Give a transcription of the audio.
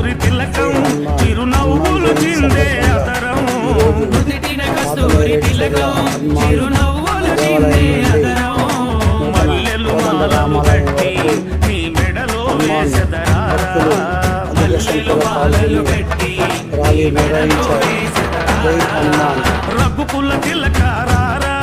కస్తూరి తిలకం చిరునవ్వులు చిందే అతరం నుదిటిన కస్తూరి తిలకం చిరునవ్వులు చిందే అతరం మల్లెలు మాలలు కట్టి నీ మెడలో వేసెదరారా మల్లెలు మాలలు కట్టి నీ మెడలో వేసెదరారా రఘుకుల తిలకారారా